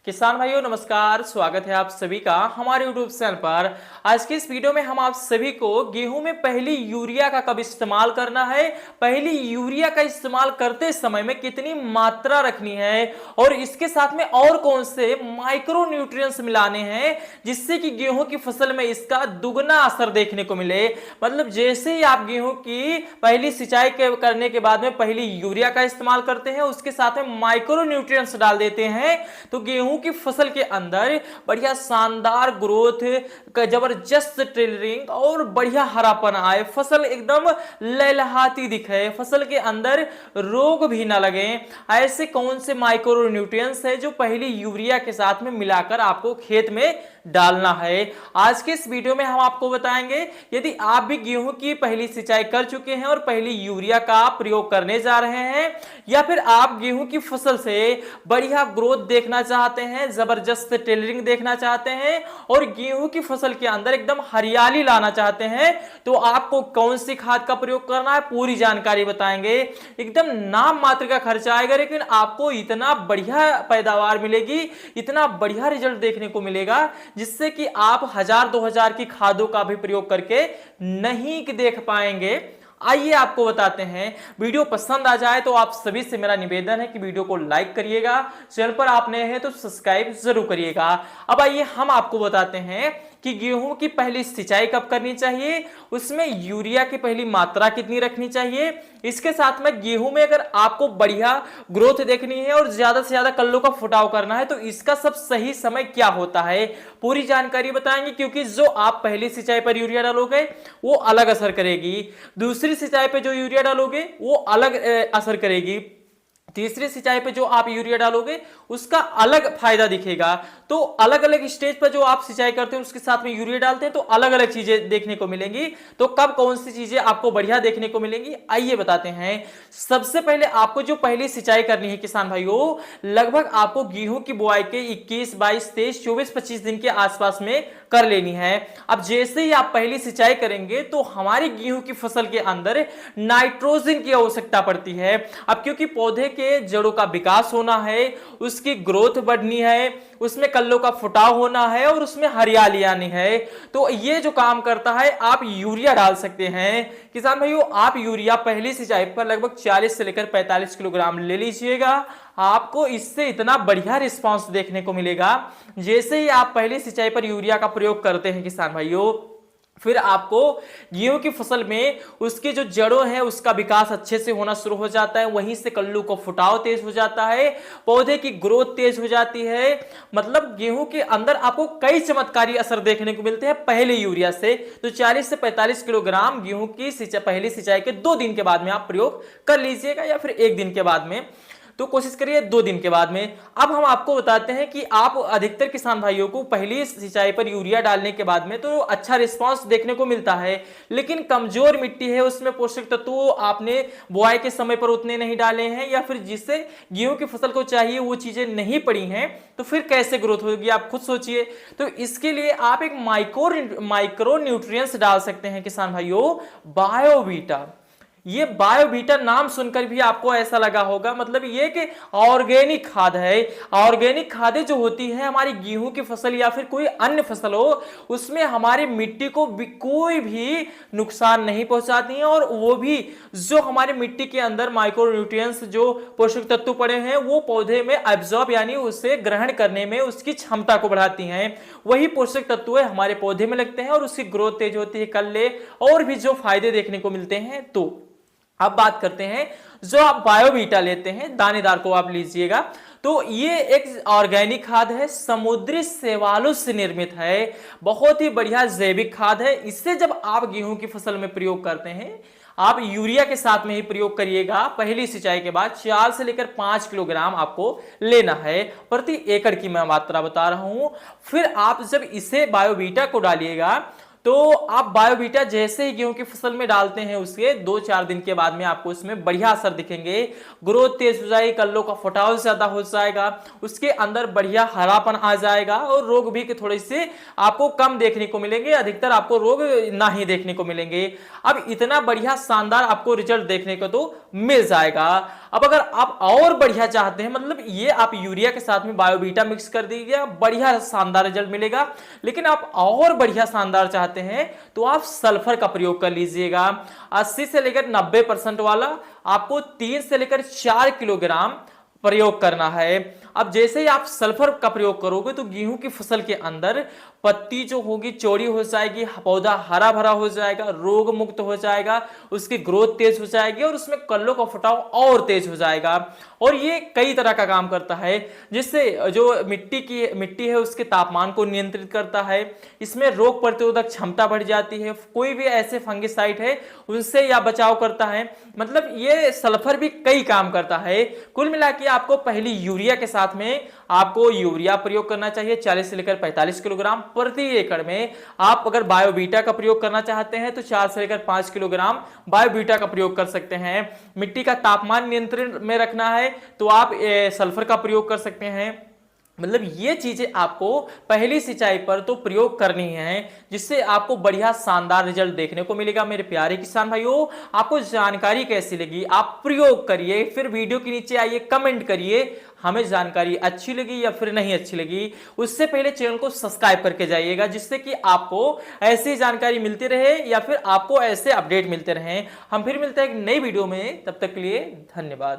किसान भाइयों नमस्कार, स्वागत है आप सभी का हमारे YouTube चैनल पर। आज के इस वीडियो में हम आप सभी को गेहूं में पहली यूरिया का कब इस्तेमाल करना है, पहली यूरिया का इस्तेमाल करते समय में कितनी मात्रा रखनी है और इसके साथ में और कौन से माइक्रो न्यूट्रिएंट्स मिलाने हैं जिससे कि गेहूं की फसल में इसका दुगना असर देखने को मिले। मतलब जैसे ही आप गेहूं की पहली सिंचाई करने के बाद में पहली यूरिया का इस्तेमाल करते हैं, उसके साथ में माइक्रो न्यूट्रिएंट्स डाल देते हैं, तो गेहूं की फसल के अंदर बढ़िया शानदार ग्रोथ, जबरदस्त टेलरिंग और बढ़िया हरापन आए, फसल एकदम लहलहाती दिखे, फसल के अंदर रोग भी ना लगे। ऐसे कौन से माइक्रो न्यूट्रिएंट्स है जो पहली यूरिया के साथ में मिलाकर आपको खेत में डालना है। आज के इस वीडियो में हम आपको बताएंगे। यदि आप भी गेहूं की पहली सिंचाई कर चुके हैं और पहली यूरिया का प्रयोग करने जा रहे हैं, या फिर आप गेहूं की फसल से बढ़िया ग्रोथ देखना चाहते हैं, जबरदस्त टेलरिंग देखना चाहते हैं और गेहूं की फसल के अंदर एकदम हरियाली लाना चाहते हैं, तो आपको कौन सी खाद का प्रयोग करना है पूरी जानकारी बताएंगे। एकदम नाम मात्र का खर्चा आएगा, लेकिन आपको इतना बढ़िया पैदावार मिलेगी, इतना बढ़िया रिजल्ट देखने को मिलेगा जिससे कि आप 1000-2000 की खादों का भी प्रयोग करके नहीं देख पाएंगे। आइए आपको बताते हैं। वीडियो पसंद आ जाए तो आप सभी से मेरा निवेदन है कि वीडियो को लाइक करिएगा, चैनल पर आप नए हैं तो सब्सक्राइब जरूर करिएगा। अब आइए हम आपको बताते हैं कि गेहूं की पहली सिंचाई कब करनी चाहिए, उसमें यूरिया की पहली मात्रा कितनी रखनी चाहिए, इसके साथ में गेहूं में अगर आपको बढ़िया ग्रोथ देखनी है और ज्यादा से ज्यादा कल्लों का फुटाव करना है तो इसका सब सही समय क्या होता है, पूरी जानकारी बताएंगे। क्योंकि जो आप पहली सिंचाई पर यूरिया डालोगे वो अलग असर करेगी, दूसरी सिंचाई पे जो यूरिया डालोगे वो अलग असर करेगी, तीसरी सिंचाई पे जो आप यूरिया डालोगे उसका अलग फायदा दिखेगा। तो अलग अलग स्टेज पर जो आप सिंचाई करते हैं उसके साथ में यूरिया डालते हैं तो अलग अलग चीजें देखने को मिलेंगी। तो कब कौन सी चीजें आपको बढ़िया देखने को मिलेंगी आइए बताते हैं। सबसे पहले आपको जो पहली सिंचाई करनी है किसान भाइयों, लगभग आपको गेहूं की बुआई के 21, 22, 23, 24, 25 दिन के आसपास में कर लेनी है। अब जैसे ही आप पहली सिंचाई करेंगे तो हमारी गेहूं की फसल के अंदर नाइट्रोजन की आवश्यकता पड़ती है। अब क्योंकि पौधे के जड़ों का विकास होना है, उसकी ग्रोथ बढ़नी है, उसमें कल्लों का फुटाव होना है और उसमें हरियाली आनी है, तो ये जो काम करता है आप यूरिया डाल सकते हैं। किसान भाइयों, आप यूरिया पहली सिंचाई पर लगभग 40 से लेकर 45 किलोग्राम ले लीजिएगा। आपको इससे इतना बढ़िया रिस्पांस देखने को मिलेगा। जैसे ही आप पहली सिंचाई पर यूरिया का प्रयोग करते हैं किसान भाइयों, फिर आपको गेहूं की फसल में उसके जो जड़ों हैं उसका विकास अच्छे से होना शुरू हो जाता है, वहीं से कल्लू का फुटाव तेज हो जाता है, पौधे की ग्रोथ तेज हो जाती है। मतलब गेहूं के अंदर आपको कई चमत्कारी असर देखने को मिलते हैं पहले यूरिया से। तो 40 से 45 किलोग्राम गेहूं की पहली सिंचाई के 2 दिन के बाद में आप प्रयोग कर लीजिएगा, या फिर 1 दिन के बाद में, तो कोशिश करिए 2 दिन के बाद में। अब हम आपको बताते हैं कि आप अधिकतर किसान भाइयों को पहली सिंचाई पर यूरिया डालने के बाद में तो अच्छा रिस्पांस देखने को मिलता है, लेकिन कमजोर मिट्टी है, उसमें पोषक तत्व आपने बुआई के समय पर उतने नहीं डाले हैं, या फिर जिससे गेहूं की फसल को चाहिए वो चीजें नहीं पड़ी हैं, तो फिर कैसे ग्रोथ होगी आप खुद सोचिए। तो इसके लिए आप एक माइक्रो न्यूट्रिएंट्स डाल सकते हैं किसान भाइयों, बायोवीटा। ये बायोवीटा नाम सुनकर भी आपको ऐसा लगा होगा, मतलब ये कि ऑर्गेनिक खाद है। ऑर्गेनिक खादें जो होती है हमारी गेहूं की फसल या फिर कोई अन्य फसल हो, उसमें हमारी मिट्टी को कोई भी नुकसान नहीं पहुंचाती हैं, और वो भी जो हमारे मिट्टी के अंदर माइक्रो न्यूट्रिएंट्स जो पोषक तत्व पड़े हैं वो पौधे में एब्जॉर्ब यानी उसे ग्रहण करने में उसकी क्षमता को बढ़ाती हैं। वही पोषक तत्व हमारे पौधे में लगते हैं और उसकी ग्रोथ तेज होती है, कल्ले और भी जो फायदे देखने को मिलते हैं। तो अब बात करते हैं, जो आप बायोवीटा लेते हैं दानेदार को आप लीजिएगा, तो ये एक ऑर्गेनिक खाद है, समुद्री शैवालों से निर्मित है, बहुत ही बढ़िया जैविक खाद है। इससे जब आप गेहूं की फसल में प्रयोग करते हैं, आप यूरिया के साथ में ही प्रयोग करिएगा। पहली सिंचाई के बाद 4 से लेकर 5 किलोग्राम आपको लेना है प्रति एकड़ की मैं मात्रा बता रहा हूं। फिर आप जब इसे बायोवीटा को डालिएगा तो आप बायोवीटा जैसे ही गेहूं की फसल में डालते हैं उसके 2-4 दिन के बाद में आपको इसमें बढ़िया असर दिखेंगे, ग्रोथ तेज हो जाएगी, कल्लों का फुटाव ज्यादा हो जाएगा, उसके अंदर बढ़िया हरापन आ जाएगा और रोग भी थोड़े से आपको कम देखने को मिलेंगे, अधिकतर आपको रोग ना ही देखने को मिलेंगे। अब इतना बढ़िया शानदार आपको रिजल्ट देखने को तो मिल जाएगा। अब अगर आप और बढ़िया चाहते हैं, मतलब ये आप यूरिया के साथ में बायोबीटा मिक्स कर दीजिए, बढ़िया शानदार रिजल्ट मिलेगा। लेकिन आप और बढ़िया शानदार चाहते हैं तो आप सल्फर का प्रयोग कर लीजिएगा। 80 से लेकर 90% वाला आपको 3 से लेकर 4 किलोग्राम प्रयोग करना है। अब जैसे ही आप सल्फर का प्रयोग करोगे तो गेहूं की फसल के अंदर पत्ती जो होगी चौड़ी हो जाएगी, पौधा हरा भरा हो जाएगा, रोग मुक्त हो जाएगा, उसकी ग्रोथ तेज हो जाएगी और उसमें कल्लों का फुटाव और तेज हो जाएगा। और ये कई तरह का काम करता है, जिससे जो मिट्टी है उसके तापमान को नियंत्रित करता है। इसमें रोग प्रतिरोधक क्षमता बढ़ जाती है, कोई भी ऐसे फंगिसाइड है उनसे या बचाव करता है। मतलब ये सल्फर भी कई काम करता है। कुल मिला के आपको पहली यूरिया के साथ में आपको यूरिया प्रयोग करना चाहिए 40 से लेकर 45 किलोग्राम प्रति एकड़ में। आप अगर बायोबीटा का प्रयोग करना चाहते हैं तो 4 से लेकर 5 किलोग्राम बायोबीटा का प्रयोग कर सकते हैं। मिट्टी का तापमान नियंत्रण में रखना है तो आप सल्फर का प्रयोग कर सकते हैं। मतलब ये चीजें आपको पहली सिंचाई पर तो प्रयोग करनी है, जिससे आपको बढ़िया शानदार रिजल्ट देखने को मिलेगा। मेरे प्यारे किसान भाइयों, आपको जानकारी कैसी लगी आप प्रयोग करिए, फिर वीडियो के नीचे आइए कमेंट करिए हमें जानकारी अच्छी लगी या फिर नहीं अच्छी लगी। उससे पहले चैनल को सब्सक्राइब करके जाइएगा, जिससे कि आपको ऐसी जानकारी मिलती रहे या फिर आपको ऐसे अपडेट मिलते रहे। हम फिर मिलते हैं एक नई वीडियो में, तब तक के लिए धन्यवाद।